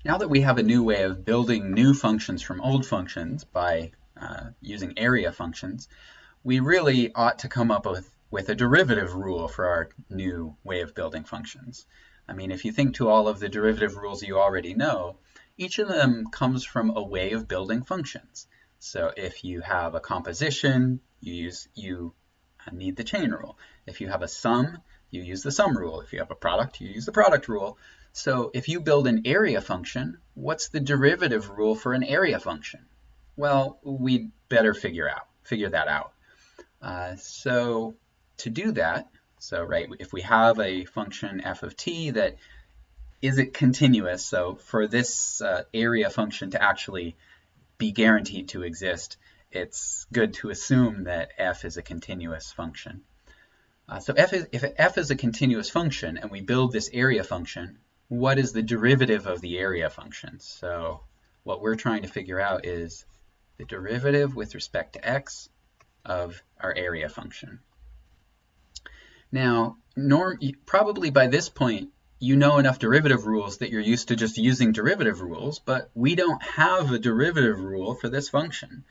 Now that we have a new way of building new functions from old functions by using area functions, we really ought to come up with a derivative rule for our new way of building functions. I mean, if you think to all of the derivative rules you already know, each of them comes from a way of building functions. So if you have a composition, you need the chain rule. If you have a sum, you use the sum rule. If you have a product, you use the product rule. So if you build an area function, what's the derivative rule for an area function? Well, we'd better figure that out. So to do that, right, if we have a function f of t that is it continuous, so for this area function to actually be guaranteed to exist, it's good to assume that f is a continuous function. So if f is a continuous function and we build this area function, what is the derivative of the area function? So what we're trying to figure out is the derivative with respect to x of our area function. Now, probably by this point, you know enough derivative rules that you're used to just using derivative rules, but we don't have a derivative rule for this function.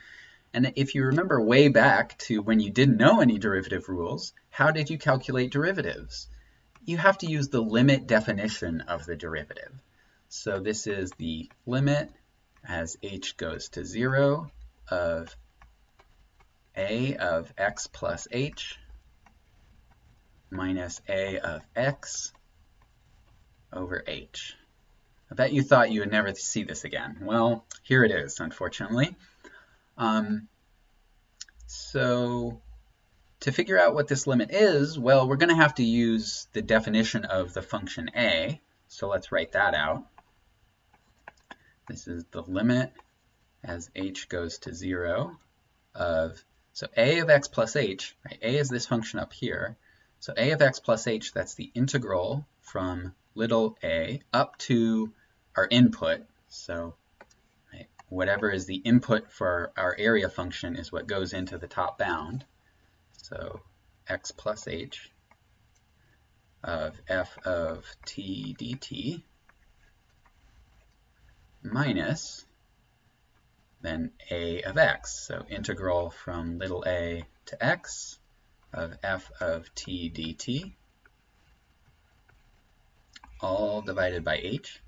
And if you remember way back to when you didn't know any derivative rules, how did you calculate derivatives? You have to use the limit definition of the derivative. So this is the limit as h goes to 0 of a of x plus h minus a of x over h. I bet you thought you would never see this again. Well, here it is, unfortunately. So to figure out what this limit is, well, we're going to have to use the definition of the function a. So let's write that out. This is the limit as h goes to 0 of, so a of x plus h, right? A is this function up here. So a of x plus h, that's the integral from little a up to our input. So right, whatever is the input for our area function is what goes into the top bound. So x plus h of f of t dt minus then a of x. So integral from little a to x of f of t dt, all divided by h.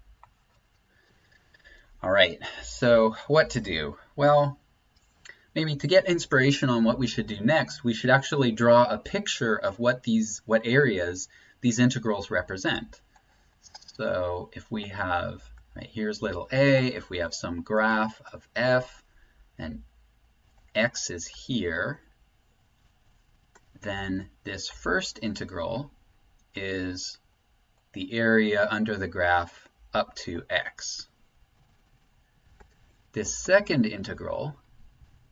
All right, so what to do? Well, maybe to get inspiration on what we should do next, we should actually draw a picture of what areas these integrals represent. So if we have, right, here's little a, if we have some graph of f and x is here, then this first integral is the area under the graph up to x. This second integral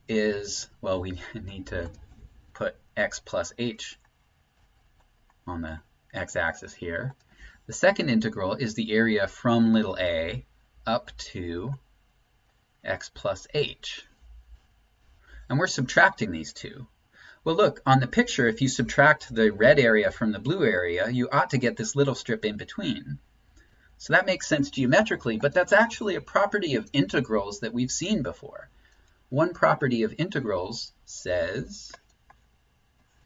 is, well, we need to put x plus h on the x-axis here. The second integral is the area from little a up to x plus h. And we're subtracting these two. Well, look, on the picture, if you subtract the red area from the blue area, you ought to get this little strip in between. So that makes sense geometrically, but that's actually a property of integrals that we've seen before. One property of integrals says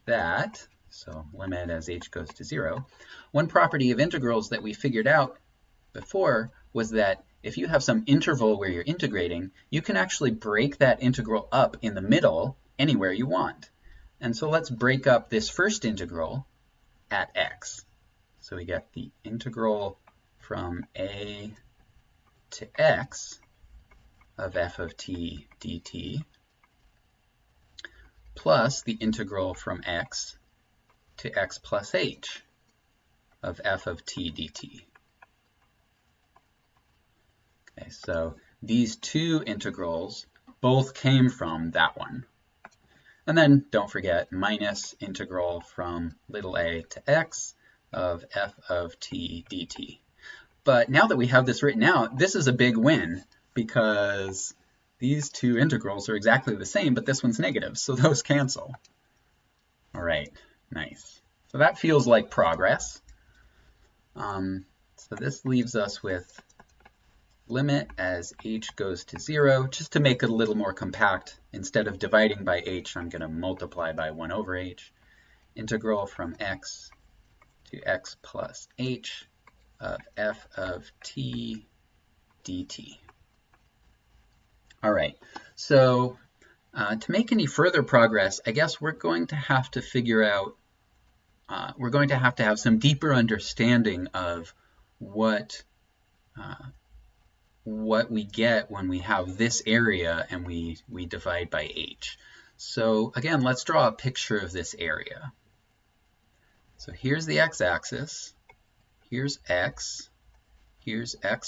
that, so limit as h goes to 0, one property of integrals that we figured out before was that if you have some interval where you're integrating, you can actually break that integral up in the middle anywhere you want. And so let's break up this first integral at x. So we get the integral from a to x of f of t dt plus the integral from x to x plus h of f of t dt. Okay, so these two integrals both came from that one. And then don't forget minus integral from little a to x of f of t dt. But now that we have this written out, this is a big win because these two integrals are exactly the same, but this one's negative, so those cancel. All right, nice. So that feels like progress. So this leaves us with limit as h goes to 0. Just to make it a little more compact, instead of dividing by h, I'm going to multiply by 1 over h. Integral from x to x plus h of f of t dt. All right, so to make any further progress, I guess we're going to have to figure out, we're going to have some deeper understanding of what we get when we have this area and we divide by h. So again, let's draw a picture of this area. So here's the x-axis, here's x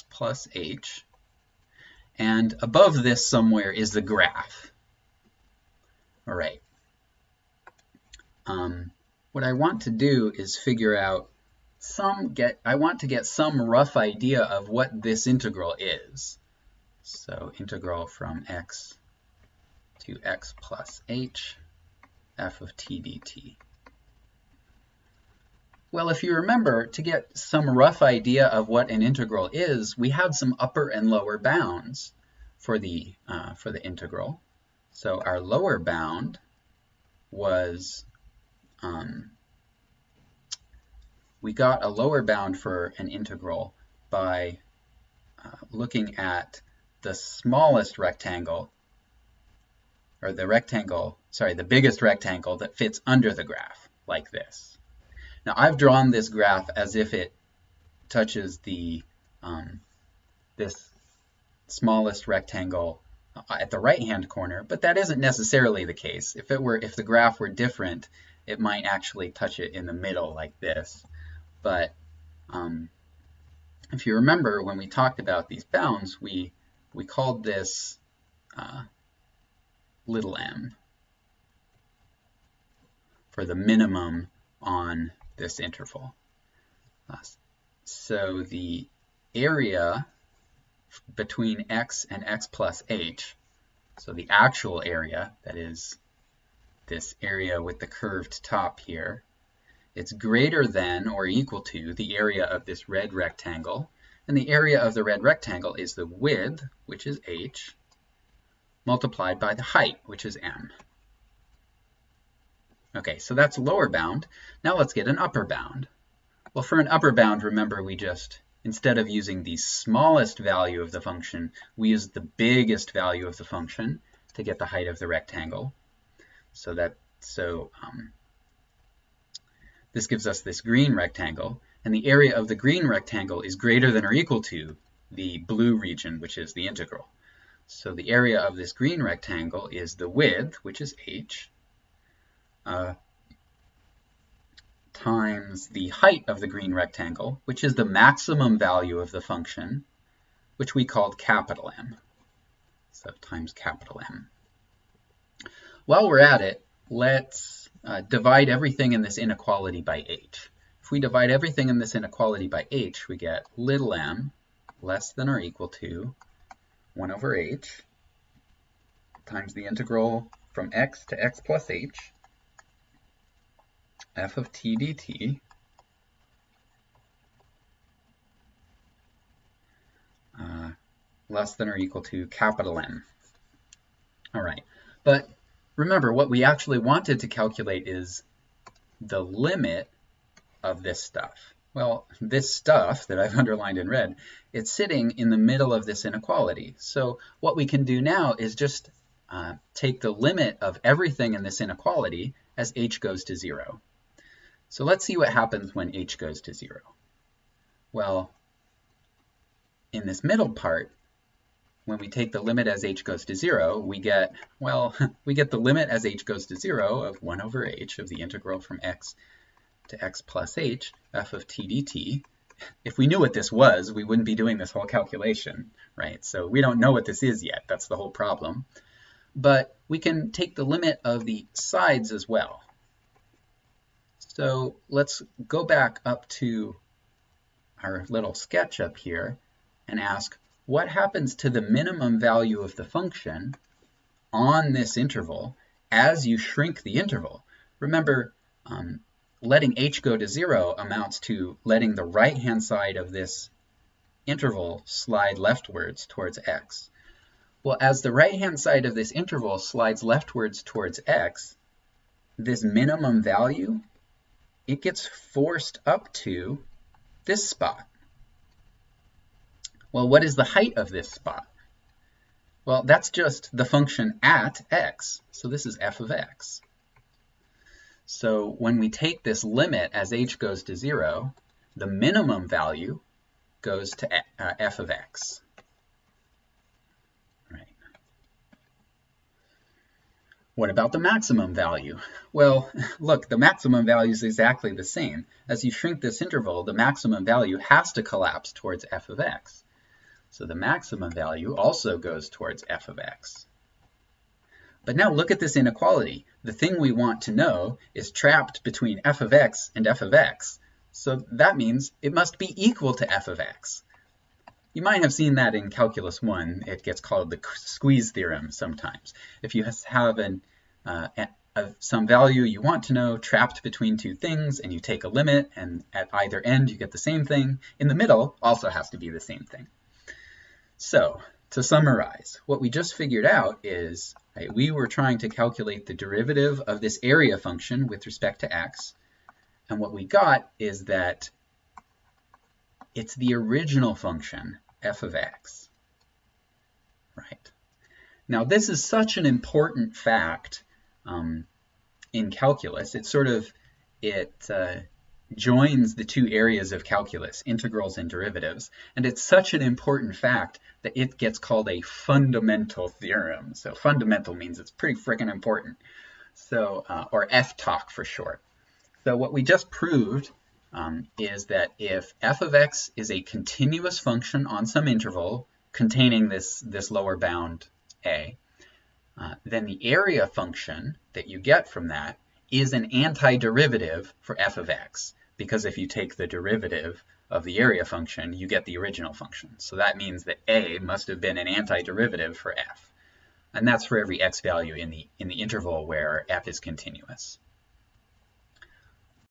plus h, and above this somewhere is the graph. All right. What I want to do is figure out I want to get some rough idea of what this integral is. So integral from x to x plus h, f of t dt. Well, if you remember, to get some rough idea of what an integral is, we had some upper and lower bounds for the integral. So our lower bound was, we got a lower bound for an integral by looking at the smallest rectangle, or the biggest rectangle that fits under the graph, like this. Now I've drawn this graph as if it touches the this smallest rectangle at the right-hand corner, but that isn't necessarily the case. If the graph were different, it might actually touch it in the middle like this. But if you remember, when we talked about these bounds, we called this little m for the minimum on this interval. So the area between x and x plus h, so the actual area, that is this area with the curved top here, it's greater than or equal to the area of this red rectangle, and the area of the red rectangle is the width, which is h, multiplied by the height, which is m. Okay, so that's lower bound. Now let's get an upper bound. Well, for an upper bound, remember, we just, instead of using the smallest value of the function, we use the biggest value of the function to get the height of the rectangle. This gives us this green rectangle, and the area of the green rectangle is greater than or equal to the blue region, which is the integral. So the area of this green rectangle is the width, which is h, times the height of the green rectangle, which is the maximum value of the function, which we called capital M. So times capital M. While we're at it, let's divide everything in this inequality by h. If we divide everything in this inequality by h, we get little m less than or equal to 1 over h times the integral from x to x plus h, f of t dt, less than or equal to capital M. All right, but remember, what we actually wanted to calculate is the limit of this stuff. Well, this stuff that I've underlined in red, it's sitting in the middle of this inequality. So what we can do now is just take the limit of everything in this inequality as h goes to 0. So let's see what happens when h goes to 0. Well, in this middle part, when we take the limit as h goes to 0, we get the limit as h goes to 0 of 1 over h of the integral from x to x plus h, f of t dt. If we knew what this was, we wouldn't be doing this whole calculation, right? So we don't know what this is yet. That's the whole problem. But we can take the limit of the sides as well. So let's go back up to our little sketch up here and ask, what happens to the minimum value of the function on this interval as you shrink the interval? Remember, letting h go to 0 amounts to letting the right-hand side of this interval slide leftwards towards x. Well, as the right-hand side of this interval slides leftwards towards x, this minimum value, it gets forced up to this spot. Well, what is the height of this spot? Well, that's just the function at x. So this is f of x. So when we take this limit as h goes to 0, the minimum value goes to f of x. Right. What about the maximum value? Well, look, the maximum value is exactly the same. As you shrink this interval, the maximum value has to collapse towards f of x. So the maximum value also goes towards f of x. But now look at this inequality. The thing we want to know is trapped between f of x and f of x. So that means it must be equal to f of x. You might have seen that in Calculus 1. It gets called the Squeeze Theorem sometimes. If you have some value you want to know trapped between two things, and you take a limit, and at either end you get the same thing, in the middle also has to be the same thing. So, to summarize, what we just figured out is we were trying to calculate the derivative of this area function with respect to x, and what we got is that it's the original function, f of x. Right. Now, this is such an important fact in calculus. It joins the two areas of calculus, integrals and derivatives, and it's such an important fact that it gets called a fundamental theorem. So fundamental means it's pretty freaking important. So, or FTOC for short. So what we just proved is that if f of x is a continuous function on some interval containing this lower bound a, then the area function that you get from that is an antiderivative for f of x, because if you take the derivative of the area function, you get the original function. So that means that a must have been an antiderivative for f. And that's for every x value in the interval where f is continuous.